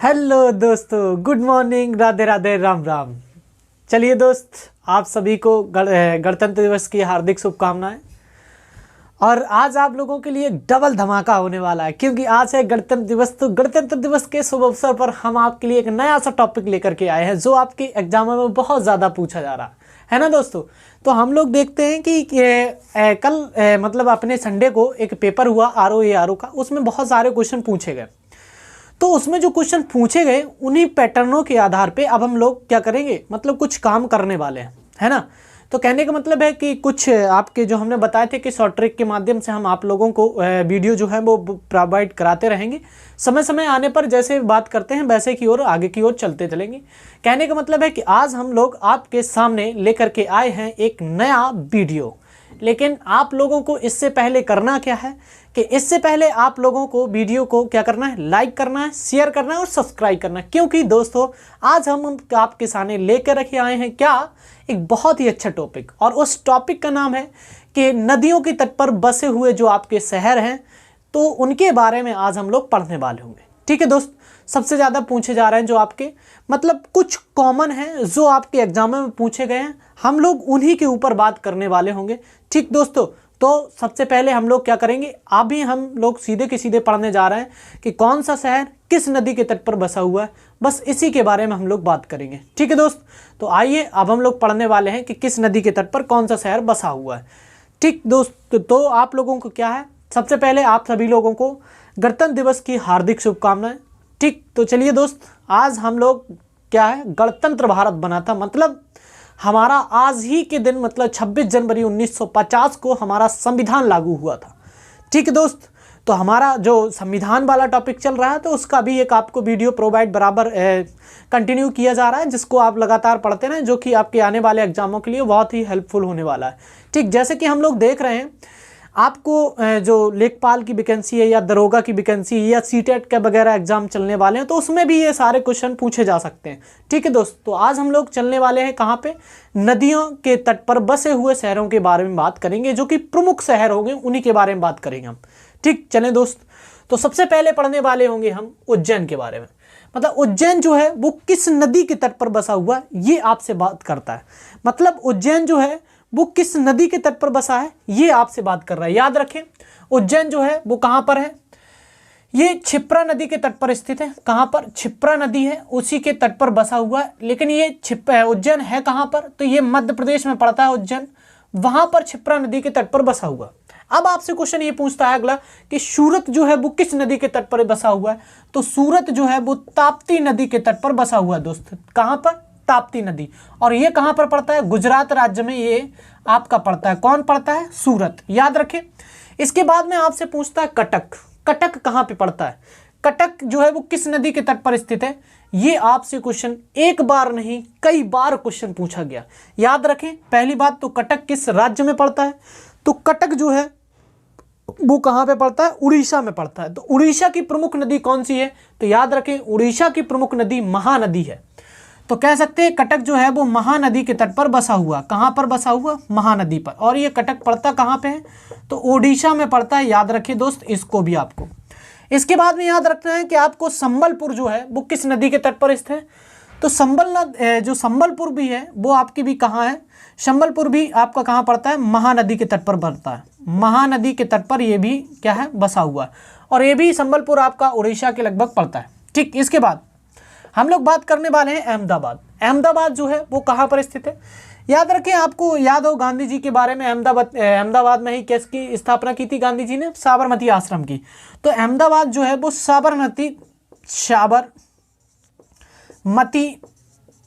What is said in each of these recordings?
Hello दोस्तों, good morning, Radhe Radhe, Ram Ram. चलिए दोस्त, आप सभी को गणतंत्र दिवस की हार्दिक शुभकामनाएं। और आज आप लोगों के लिए एक डबल धमाका होने वाला है, क्योंकि आज है गणतंत्र दिवस। तो गणतंत्र दिवस के शुभ अवसर पर हम आपके लिए एक नया सा टॉपिक लेकर के आए हैं, जो आपके एग्जामों में बहुत ज़्यादा पूछा जा रहा है ना दोस्तों। तो हम लोग देखते हैं कि कल मतलब अपने संडे को एक पेपर हुआ RO का, उसमें बहुत सारे क्वेश्चन पूछे गए। तो उसमें जो क्वेश्चन पूछे गए उन्हीं पैटर्नों के आधार पे अब हम लोग क्या करेंगे, मतलब कुछ काम करने वाले हैं, है ना। तो कहने का मतलब है कि कुछ आपके जो हमने बताए थे कि शॉर्ट ट्रिक के माध्यम से हम आप लोगों को वीडियो जो है वो प्रोवाइड कराते रहेंगे। समय समय आने पर जैसे बात करते हैं वैसे की ओर आगे की ओर चलते चलेंगे। कहने का मतलब है कि आज हम लोग आपके सामने लेकर के आए हैं एक नया वीडियो। लेकिन आप लोगों को इससे पहले करना क्या है कि इससे पहले आप लोगों को वीडियो को क्या करना है, लाइक करना है, शेयर करना है और सब्सक्राइब करना है। क्योंकि दोस्तों आज हम आपके सामने लेकर रखे आए हैं क्या, एक बहुत ही अच्छा टॉपिक। और उस टॉपिक का नाम है कि नदियों के तट पर बसे हुए जो आपके शहर हैं, तो उनके बारे में आज हम लोग पढ़ने वाले होंगे। ठीक है दोस्त, सबसे ज़्यादा पूछे जा रहे हैं जो आपके मतलब कुछ कॉमन हैं जो आपके एग्जाम में पूछे गए हैं, हम लोग उन्हीं के ऊपर बात करने वाले होंगे। ठीक दोस्तों, तो सबसे पहले हम लोग क्या करेंगे, अभी हम लोग सीधे के सीधे पढ़ने जा रहे हैं कि कौन सा शहर किस नदी के तट पर बसा हुआ है, बस इसी के बारे में हम लोग बात करेंगे। ठीक है दोस्त, तो आइए अब हम लोग पढ़ने वाले हैं कि किस नदी के तट पर कौन सा शहर बसा हुआ है। ठीक दोस्त, तो आप लोगों को क्या है, सबसे पहले आप सभी लोगों को गणतंत्र दिवस की हार्दिक शुभकामनाएं। ठीक, तो चलिए दोस्त, आज हम लोग क्या है, गणतंत्र भारत बना था, मतलब हमारा आज ही के दिन मतलब 26 जनवरी 1950 को हमारा संविधान लागू हुआ था। ठीक है दोस्त, तो हमारा जो संविधान वाला टॉपिक चल रहा है तो उसका भी एक आपको वीडियो प्रोवाइड बराबर कंटिन्यू किया जा रहा है, जिसको आप लगातार पढ़ते रहें, जो कि आपके आने वाले एग्जामों के लिए बहुत ही हेल्पफुल होने वाला है। ठीक, जैसे कि हम लोग देख रहे हैं आपको जो लेखपाल की वैकेंसी है या दरोगा की वैकेंसी है या सीटेट के वगैरह एग्जाम चलने वाले हैं, तो उसमें भी ये सारे क्वेश्चन पूछे जा सकते हैं। ठीक है दोस्त, तो आज हम लोग चलने वाले हैं कहाँ पे, नदियों के तट पर बसे हुए शहरों के बारे में बात करेंगे, जो कि प्रमुख शहर होंगे उन्हीं के बारे में बात करेंगे हम। ठीक, चलें दोस्त, तो सबसे पहले पढ़ने वाले होंगे हम उज्जैन के बारे में। मतलब उज्जैन जो है वो किस नदी के तट पर बसा हुआ है, ये आपसे बात करता है। मतलब उज्जैन जो है वो किस नदी के तट पर बसा है, ये आपसे बात कर रहा है। याद रखें, उज्जैन जो है वो कहाँ पर है, ये क्षिप्रा नदी के तट पर स्थित है। कहाँ पर, क्षिप्रा नदी है उसी के तट पर बसा हुआ है। लेकिन ये उज्जैन है कहाँ पर, तो ये मध्य प्रदेश में पड़ता है उज्जैन, वहां पर क्षिप्रा नदी के तट पर बसा हुआ। अब आपसे क्वेश्चन ये पूछता है अगला कि सूरत जो है वो किस नदी के तट पर बसा हुआ है, तो सूरत जो है वो ताप्ती नदी के तट पर बसा हुआ है दोस्त। कहाँ पर, ताप्ती नदी। और ये कहाँ पर पड़ता है, गुजरात राज्य में ये आपका पड़ता है। कौन पड़ता है, सूरत, याद रखें। इसके बाद में आपसे पूछता है कटक। कटक कहाँ पे पड़ता है, कटक जो है वो किस नदी के तट पर स्थित है। ये आपसे क्वेश्चन एक बार नहीं कई बार क्वेश्चन पूछा गया। याद रखें, पहली बात तो कटक किस राज्य में पड़ता है, तो कटक जो है वो कहाँ पे पड़ता है, उड़ीसा में पड़ता है। तो उड़ीसा की प्रमुख नदी कौन सी है, तो याद रखें उड़ीसा की प्रमुख नदी महानदी है। तो कह सकते हैं कटक जो है वो महानदी के तट पर बसा हुआ। कहाँ पर बसा हुआ, महानदी पर। और ये कटक पड़ता कहाँ पे है, तो उड़ीसा में पड़ता है। याद रखिए दोस्त इसको भी आपको। इसके बाद में याद रखना है कि आपको संबलपुर जो है वो किस नदी के तट पर स्थित है, तो जो संबलपुर भी है वो आपकी भी कहाँ है, संबलपुर भी आपका कहाँ पड़ता है, महानदी के तट पर पड़ता है। महानदी के तट पर ये भी क्या है, बसा हुआ है। और ये भी संबलपुर आपका उड़ीसा के लगभग पड़ता है। ठीक, इसके बाद हम लोग बात करने वाले हैं अहमदाबाद। अहमदाबाद जो है वो कहाँ पर स्थित है, याद रखें, आपको याद हो गांधी जी के बारे में, अहमदाबाद में ही किसकी स्थापना की थी गांधी जी ने, साबरमती आश्रम की। तो अहमदाबाद जो है वो साबरमती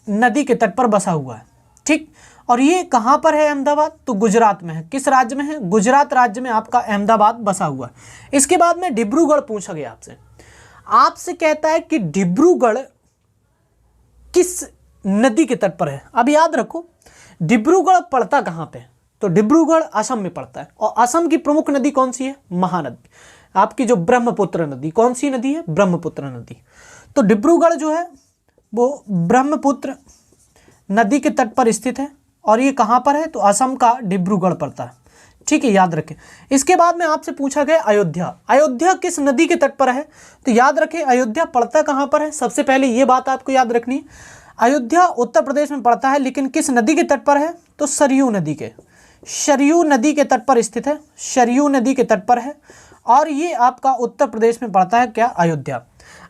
नदी के तट पर बसा हुआ है। ठीक, और ये कहाँ पर है अहमदाबाद, तो गुजरात में है। किस राज्य में है, गुजरात राज्य में आपका अहमदाबाद बसा हुआ है। इसके बाद में डिब्रूगढ़ पूछा गया आपसे कहता है कि डिब्रूगढ़ किस नदी के तट पर है। अब याद रखो डिब्रूगढ़ पड़ता कहाँ पे, तो डिब्रूगढ़ असम में पड़ता है। और असम की प्रमुख नदी कौन सी है, महानदी, आपकी जो ब्रह्मपुत्र नदी। कौन सी नदी है, ब्रह्मपुत्र नदी। तो डिब्रूगढ़ जो है वो ब्रह्मपुत्र नदी के तट पर स्थित है। और ये कहाँ पर है, तो असम का डिब्रूगढ़ पड़ता है। ठीक है, याद रखें। इसके बाद में आपसे पूछा गया अयोध्या, अयोध्या किस नदी के तट पर है? तो याद रखें अयोध्या पड़ता कहाँ पर है? सबसे पहले ये बात आपको याद रखनी है, अयोध्या उत्तर प्रदेश में पड़ता है, लेकिन किस नदी के तट पर है? तो सरयू नदी के, सरयू नदी के तट पर स्थित है, सरयू नदी के तट पर है, और ये आपका उत्तर प्रदेश में पड़ता है क्या? अयोध्या।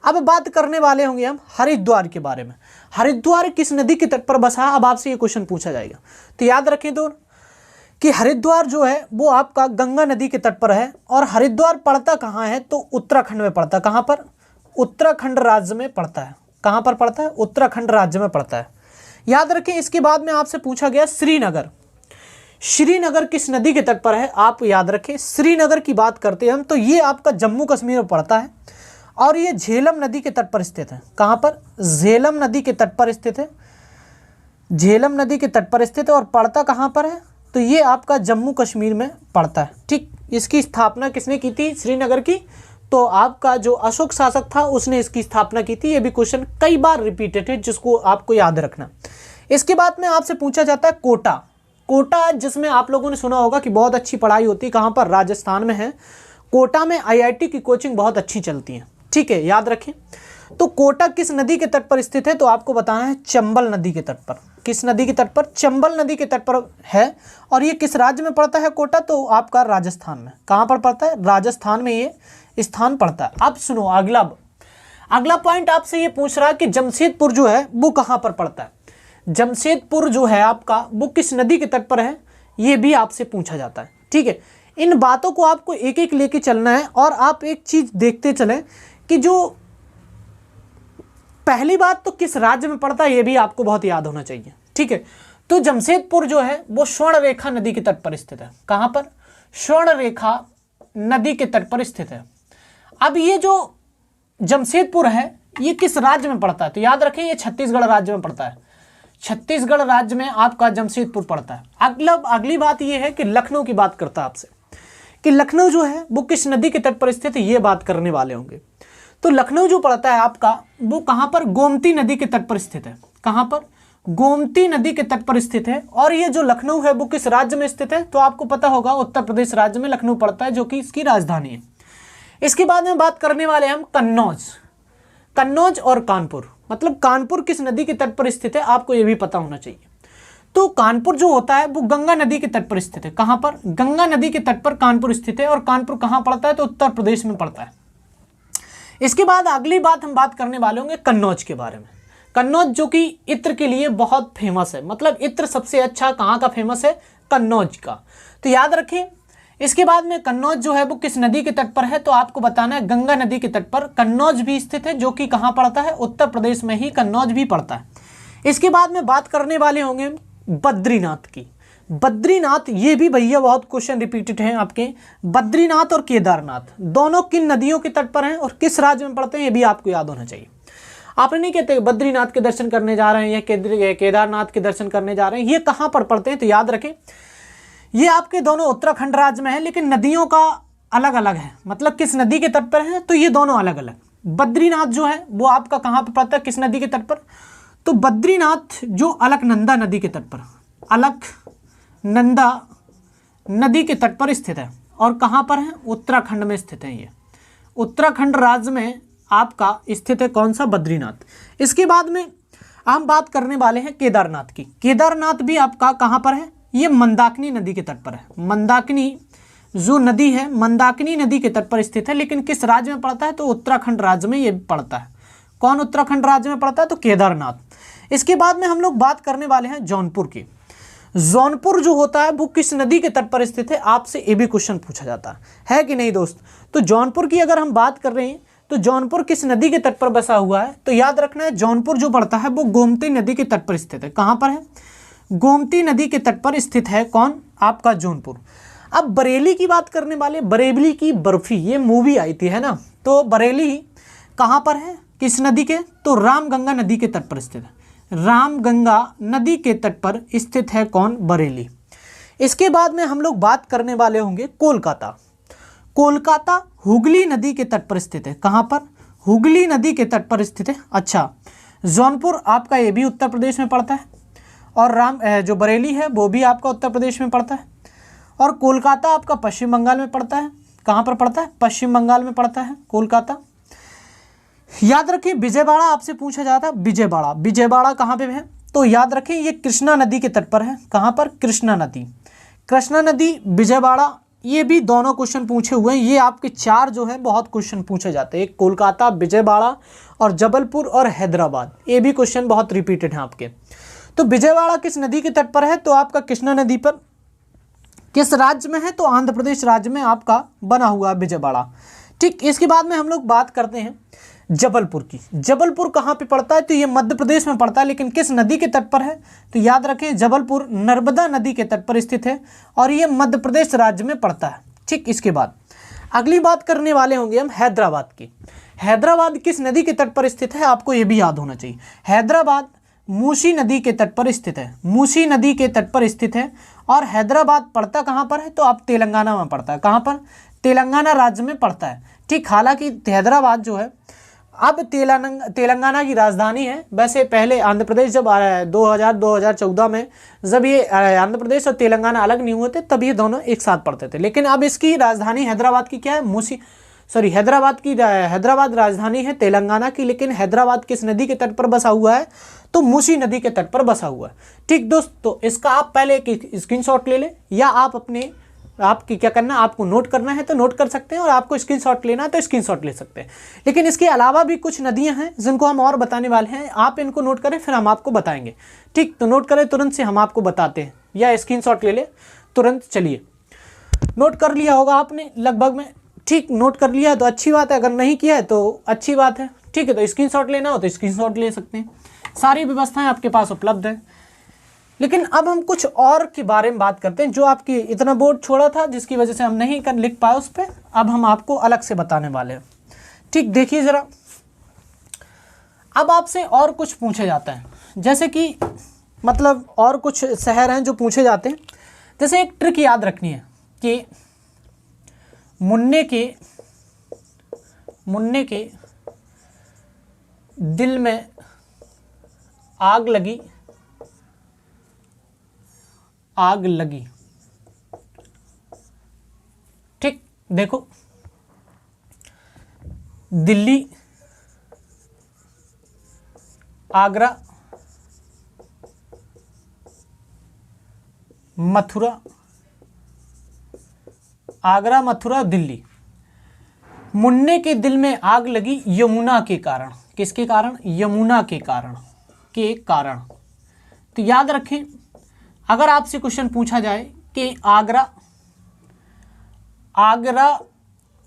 अब बात करने वाले होंगे हम हरिद्वार के बारे में। हरिद्वार किस नदी के तट पर बसा? अब आपसे ये क्वेश्चन पूछा जाएगा, तो याद रखें तो कि हरिद्वार जो है वो आपका गंगा नदी के तट पर है, और हरिद्वार पड़ता कहाँ है? तो उत्तराखंड में पड़ता है। कहाँ पर? उत्तराखंड राज्य में पड़ता है। कहाँ पर पड़ता है? उत्तराखंड राज्य में पड़ता है, याद रखें। इसके बाद में आपसे पूछा गया श्रीनगर, श्रीनगर किस नदी के तट पर है? आप याद रखें श्रीनगर की बात करते हैं हम, तो ये आपका जम्मू कश्मीर में पड़ता है, और ये झेलम नदी के तट पर स्थित है। कहाँ पर? झेलम नदी के तट पर स्थित है, झेलम नदी के तट पर स्थित है, और पड़ता कहाँ पर है? तो ये आपका जम्मू कश्मीर में पड़ता है। ठीक, इसकी स्थापना किसने की थी श्रीनगर की? तो आपका जो अशोक शासक था उसने इसकी स्थापना की थी। ये भी क्वेश्चन कई बार रिपीटेड है, जिसको आपको याद रखना। इसके बाद में आपसे पूछा जाता है कोटा, कोटा जिसमें आप लोगों ने सुना होगा कि बहुत अच्छी पढ़ाई होती है। कहाँ पर? राजस्थान में है। कोटा में आईआईटी की कोचिंग बहुत अच्छी चलती है, ठीक है, याद रखें। तो कोटा किस नदी के तट पर स्थित है? तो आपको बताना है चंबल नदी के तट पर। किस नदी के तट पर? चंबल नदी के तट पर है, और ये किस राज्य में पड़ता है कोटा? तो आपका राजस्थान में। कहाँ पर पड़ता है? राजस्थान में ये स्थान पड़ता है। अब सुनो अगला पॉइंट आपसे ये पूछ रहा है कि जमशेदपुर जो है वो कहाँ पर पड़ता है? जमशेदपुर जो है आपका वो किस नदी के तट पर है? ये भी आपसे पूछा जाता है, ठीक है। इन बातों को आपको एक एक लेके चलना है, और आप एक चीज देखते चलें कि जो पहली बात तो किस राज्य में पड़ता है ये भी आपको बहुत याद होना चाहिए, ठीक है। तो जमशेदपुर जो है वो स्वर्णरेखा नदी के तट पर स्थित है। कहाँ पर? स्वर्णरेखा नदी के तट पर स्थित है। अब ये जो जमशेदपुर है ये किस राज्य में पड़ता है? तो याद रखें ये छत्तीसगढ़ राज्य में पड़ता है। छत्तीसगढ़ राज्य में आपका जमशेदपुर पड़ता है। अगली बात ये है कि लखनऊ की बात करता है आपसे कि लखनऊ जो है वो किस नदी के तट पर स्थित है, ये बात करने वाले होंगे। तो लखनऊ जो पड़ता है आपका वो कहाँ पर? गोमती नदी के तट पर स्थित है। कहाँ पर? गोमती नदी के तट पर स्थित है। और ये जो लखनऊ है वो किस राज्य में स्थित है? तो आपको पता होगा उत्तर प्रदेश राज्य में लखनऊ पड़ता है, जो कि इसकी राजधानी है। इसके बाद में बात करने वाले हम कन्नौज, कन्नौज और कानपुर। मतलब कानपुर किस नदी के तट पर स्थित है आपको ये भी पता होना चाहिए। तो कानपुर जो होता है वो गंगा नदी के तट पर स्थित है। कहाँ पर? गंगा नदी के तट पर कानपुर स्थित है। और कानपुर कहाँ पड़ता है? तो उत्तर प्रदेश में पड़ता है। इसके बाद अगली बात हम बात करने वाले होंगे कन्नौज के बारे में। कन्नौज जो कि इत्र के लिए बहुत फेमस है, मतलब इत्र सबसे अच्छा कहाँ का फेमस है? कन्नौज का। तो याद रखें। इसके बाद में कन्नौज जो है वो किस नदी के तट पर है? तो आपको बताना है गंगा नदी के तट पर कन्नौज भी स्थित है, जो कि कहाँ पड़ता है? उत्तर प्रदेश में ही कन्नौज भी पड़ता है। इसके बाद में बात करने वाले होंगे बद्रीनाथ की। बद्रीनाथ, ये भी भैया बहुत क्वेश्चन रिपीटेड हैं आपके। बद्रीनाथ और केदारनाथ दोनों किन नदियों के तट पर हैं और किस राज्य में पड़ते हैं, ये भी आपको याद होना चाहिए। आपने नहीं कहते बद्रीनाथ के दर्शन करने जा रहे हैं या केदारनाथ के दर्शन करने जा रहे हैं, ये कहाँ पर पड़ते हैं? तो याद रखें ये आपके दोनों उत्तराखंड राज्य में है, लेकिन नदियों का अलग अलग है। मतलब किस नदी के तट पर है? तो ये दोनों अलग अलग। बद्रीनाथ जो है वो आपका कहाँ पर पड़ता है? किस नदी के तट पर? तो बद्रीनाथ जो अलकनंदा नदी के तट पर, अलकनंदा नदी के तट पर स्थित है। और कहाँ पर है? उत्तराखंड में स्थित है। ये उत्तराखंड राज्य में आपका स्थित है कौन सा? बद्रीनाथ। इसके बाद में हम बात करने वाले हैं केदारनाथ की। केदारनाथ भी आपका कहाँ पर है? ये मंदाकिनी नदी के तट पर है। मंदाकिनी जो नदी है मंदाकिनी नदी के तट पर स्थित है, लेकिन किस राज्य में पड़ता है? तो उत्तराखंड राज्य में ये पड़ता है। कौन उत्तराखंड राज्य में पड़ता है? तो केदारनाथ। इसके बाद में हम लोग बात करने वाले हैं जौनपुर की। जौनपुर जो होता है वो किस नदी के तट पर स्थित है? आपसे ये भी क्वेश्चन पूछा जाता है कि नहीं दोस्त? तो जौनपुर की अगर हम बात कर रहे हैं तो जौनपुर किस नदी के तट पर बसा हुआ है? तो याद रखना है जौनपुर जो पड़ता है वो गोमती नदी के तट पर स्थित है। कहाँ पर है? गोमती नदी के तट पर स्थित है। कौन? आपका जौनपुर। अब बरेली की बात करने वाले, बरेली की बर्फी, ये मूवी आई थी है ना, तो बरेली कहाँ पर है? किस नदी के? तो रामगंगा नदी के तट पर स्थित है। रामगंगा नदी के तट पर स्थित है कौन? बरेली। इसके बाद में हम लोग बात करने वाले होंगे कोलकाता। कोलकाता हुगली नदी के तट पर स्थित है। कहाँ पर? हुगली नदी के तट पर स्थित है। अच्छा, जौनपुर आपका ये भी उत्तर प्रदेश में पड़ता है, और जो बरेली है वो भी आपका उत्तर प्रदेश में पड़ता है। और कोलकाता आपका पश्चिम बंगाल में पड़ता है। कहाँ पर पड़ता है? पश्चिम बंगाल में पड़ता है कोलकाता। याद रखिए विजयवाड़ा आपसे पूछा जाता है। विजयवाड़ा, विजयवाड़ा कहाँ पे है? तो याद रखें ये कृष्णा नदी के तट पर है। कहाँ पर? कृष्णा नदी, कृष्णा नदी, विजयवाड़ा। ये भी दोनों क्वेश्चन पूछे हुए हैं। ये आपके 4 जो है बहुत क्वेश्चन पूछे जाते हैं। एक कोलकाता, विजयवाड़ा और जबलपुर और हैदराबाद, ये भी क्वेश्चन बहुत रिपीटेड हैं आपके। तो विजयवाड़ा किस नदी के तट पर है? तो आपका कृष्णा नदी पर। किस राज्य में है? तो आंध्र प्रदेश राज्य में आपका बना हुआ विजयवाड़ा। ठीक, इसके बाद में हम लोग बात करते हैं जबलपुर की। जबलपुर कहाँ पे पड़ता है? तो ये मध्य प्रदेश में पड़ता है, लेकिन किस नदी के तट पर है? तो याद रखें जबलपुर नर्मदा नदी के तट पर स्थित है और ये मध्य प्रदेश राज्य में पड़ता है। ठीक, इसके बाद अगली बात करने वाले होंगे हम हैदराबाद की। हैदराबाद किस नदी के तट पर स्थित है? आपको ये भी याद होना चाहिए। हैदराबाद मूसी नदी के तट पर स्थित है। मूसी नदी के तट पर स्थित है। और हैदराबाद पड़ता कहाँ पर है? तो आप तेलंगाना में पड़ता है। कहाँ पर? तेलंगाना राज्य में पड़ता है। ठीक, हालांकि हैदराबाद जो है अब तेलंगाना की राजधानी है। वैसे पहले आंध्र प्रदेश जब 2014 में जब ये आंध्र प्रदेश और तेलंगाना अलग नहीं हुए थे तब ये दोनों एक साथ पड़ते थे, लेकिन अब इसकी राजधानी हैदराबाद की क्या है? हैदराबाद राजधानी है तेलंगाना की, लेकिन हैदराबाद किस नदी के तट पर बसा हुआ है? तो मूसी नदी के तट पर बसा हुआ है। ठीक दोस्त, तो इसका आप पहले एक स्क्रीनशॉट ले लें, या आपकी क्या करना, आपको नोट करना है तो नोट कर सकते हैं, और आपको स्क्रीनशॉट लेना है तो स्क्रीनशॉट ले सकते हैं। लेकिन इसके अलावा भी कुछ नदियां हैं जिनको हम और बताने वाले हैं। आप इनको नोट करें फिर हम आपको बताएंगे। ठीक, तो नोट करें तुरंत से हम आपको बताते हैं, या स्क्रीनशॉट ले लें तुरंत। चलिए, नोट कर लिया होगा आपने लगभग में। ठीक, नोट कर लिया तो अच्छी बात है, अगर नहीं किया है तो अच्छी बात है। ठीक है, तो स्क्रीनशॉट लेना हो तो स्क्रीनशॉट ले सकते हैं। सारी व्यवस्थाएं आपके पास उपलब्ध है। लेकिन अब हम कुछ और के बारे में बात करते हैं जो आपकी इतना बोर्ड छोड़ा था जिसकी वजह से हम नहीं कर लिख पाए उस पर। अब हम आपको अलग से बताने वाले हैं। ठीक, देखिए ज़रा, अब आपसे और कुछ पूछा जाता है, जैसे कि मतलब और कुछ शहर हैं जो पूछे जाते हैं। जैसे एक ट्रिक याद रखनी है कि मुन्ने के दिल में आग लगी। ठीक, देखो, दिल्ली, आगरा, मथुरा, दिल्ली। मुन्ने के दिल में आग लगी यमुना के कारण। किसके कारण? यमुना के कारण। तो याद रखें, अगर आपसे क्वेश्चन पूछा जाए कि आगरा,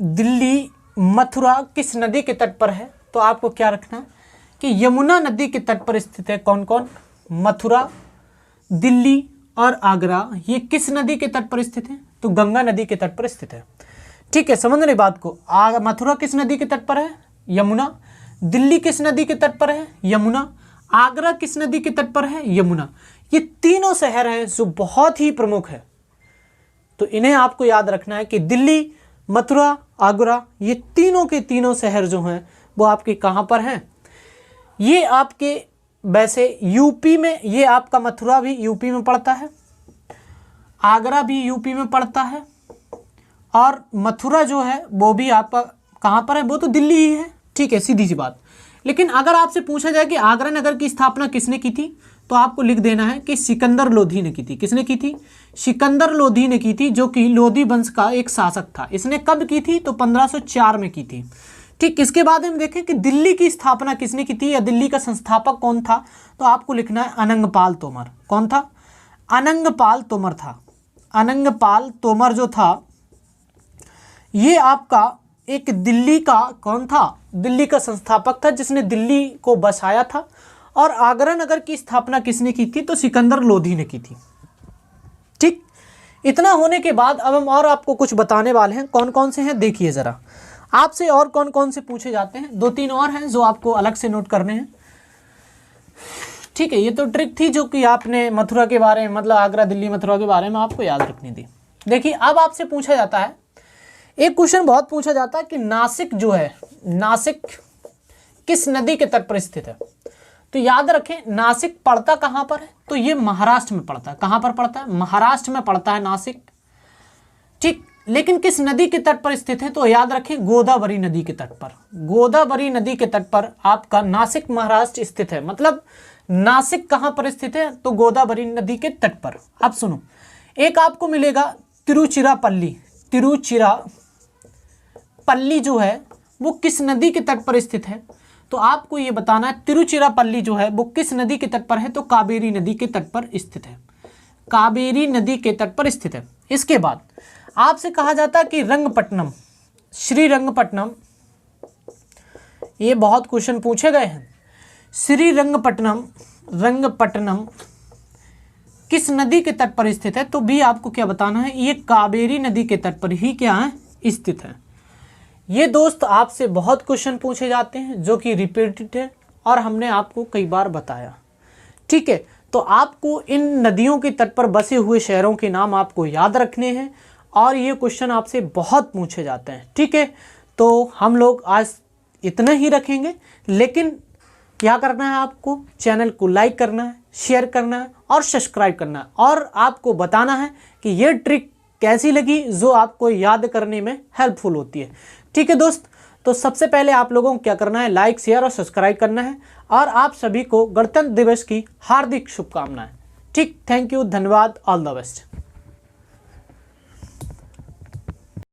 दिल्ली, मथुरा किस नदी के तट पर है, तो आपको क्या रखना है कि यमुना नदी के तट पर स्थित है। कौन कौन? मथुरा, दिल्ली और आगरा। ये किस नदी के तट पर स्थित है? तो गंगा नदी के तट पर स्थित है। ठीक है, समझ रहे बात को। मथुरा किस नदी के तट पर है? यमुना। दिल्ली किस नदी के तट पर है? यमुना। आगरा किस नदी के तट पर है? यमुना। ये तीनों शहर हैं जो बहुत ही प्रमुख है, तो इन्हें आपको याद रखना है कि दिल्ली, मथुरा, आगरा, ये तीनों के तीनों शहर जो हैं वो आपके कहाँ पर हैं? ये आपके वैसे यूपी में, ये आपका मथुरा भी यूपी में पड़ता है, आगरा भी यूपी में पड़ता है, और मथुरा जो है वो भी आपका कहाँ पर है? वो तो दिल्ली ही है। ठीक है, सीधी सी बात। लेकिन अगर आपसे पूछा जाए कि आगरा नगर की स्थापना किसने की थी, तो आपको लिख देना है कि सिकंदर लोधी ने की थी। किसने की थी? सिकंदर लोधी ने की थी, जो कि लोधी वंश का एक शासक था। इसने कब की थी? तो 1504 में की थी। ठीक, इसके बाद हम देखें कि दिल्ली की स्थापना किसने की थी, या दिल्ली का संस्थापक कौन था, तो आपको लिखना है अनंगपाल तोमर। कौन था? अनंगपाल तोमर था। अनंगपाल तोमर जो था, ये आपका एक दिल्ली का कौन था? दिल्ली का संस्थापक था, जिसने दिल्ली को बसाया था। और आगरा नगर की स्थापना किसने की थी? तो सिकंदर लोधी ने की थी। ठीक, इतना होने के बाद अब हम और आपको कुछ बताने वाले हैं। कौन कौन से हैं देखिए ज़रा, आपसे और कौन कौन से पूछे जाते हैं। 2-3 और हैं जो आपको अलग से नोट करने हैं। ठीक है, ये तो ट्रिक थी जो कि आपने मथुरा के बारे में, मतलब आगरा, दिल्ली, मथुरा के बारे में आपको याद रखनी थी। देखिए, अब आपसे पूछा जाता है, एक क्वेश्चन बहुत पूछा जाता है कि नासिक जो है, नासिक किस नदी के तट पर स्थित है। तो याद रखें, नासिक पड़ता कहाँ पर है? तो ये महाराष्ट्र में पड़ता है। कहाँ पर पड़ता है? महाराष्ट्र में पड़ता है नासिक। ठीक, लेकिन किस नदी के तट पर स्थित है? तो याद रखें गोदावरी नदी के तट पर। गोदावरी नदी के तट पर आपका नासिक महाराष्ट्र स्थित है। मतलब नासिक कहां पर स्थित है? तो गोदावरी नदी के तट पर। अब सुनो, एक आपको मिलेगा तिरुचिरापल्ली। तिरुचिरापल्ली जो है वो किस नदी के तट पर स्थित है? तो आपको ये बताना है तिरुचिरापल्ली जो है वो किस नदी के तट पर है? तो कावेरी नदी के तट पर स्थित है। कावेरी नदी के तट पर स्थित है। इसके बाद आपसे कहा जाता है कि रंगपट्टनम, श्रीरंगपट्टनम, ये बहुत क्वेश्चन पूछे गए हैं। रंगपट्टनम किस नदी के तट पर स्थित है? तो भी आपको क्या बताना है, ये कावेरी नदी के तट पर ही क्या है? स्थित है। ये दोस्त आपसे बहुत क्वेश्चन पूछे जाते हैं जो कि रिपीटेड है और हमने आपको कई बार बताया। ठीक है, तो आपको इन नदियों के तट पर बसे हुए शहरों के नाम आपको याद रखने हैं और ये क्वेश्चन आपसे बहुत पूछे जाते हैं। ठीक है, तो हम लोग आज इतना ही रखेंगे, लेकिन क्या करना है आपको? चैनल को लाइक करना है, शेयर करना है और सब्सक्राइब करना है और आपको बताना है कि ये ट्रिक कैसी लगी जो आपको याद करने में हेल्पफुल होती है। ठीक है दोस्त, तो सबसे पहले आप लोगों को क्या करना है? लाइक, शेयर और सब्सक्राइब करना है और आप सभी को गणतंत्र दिवस की हार्दिक शुभकामनाएं। ठीक, थैंक यू, धन्यवाद, ऑल द बेस्ट।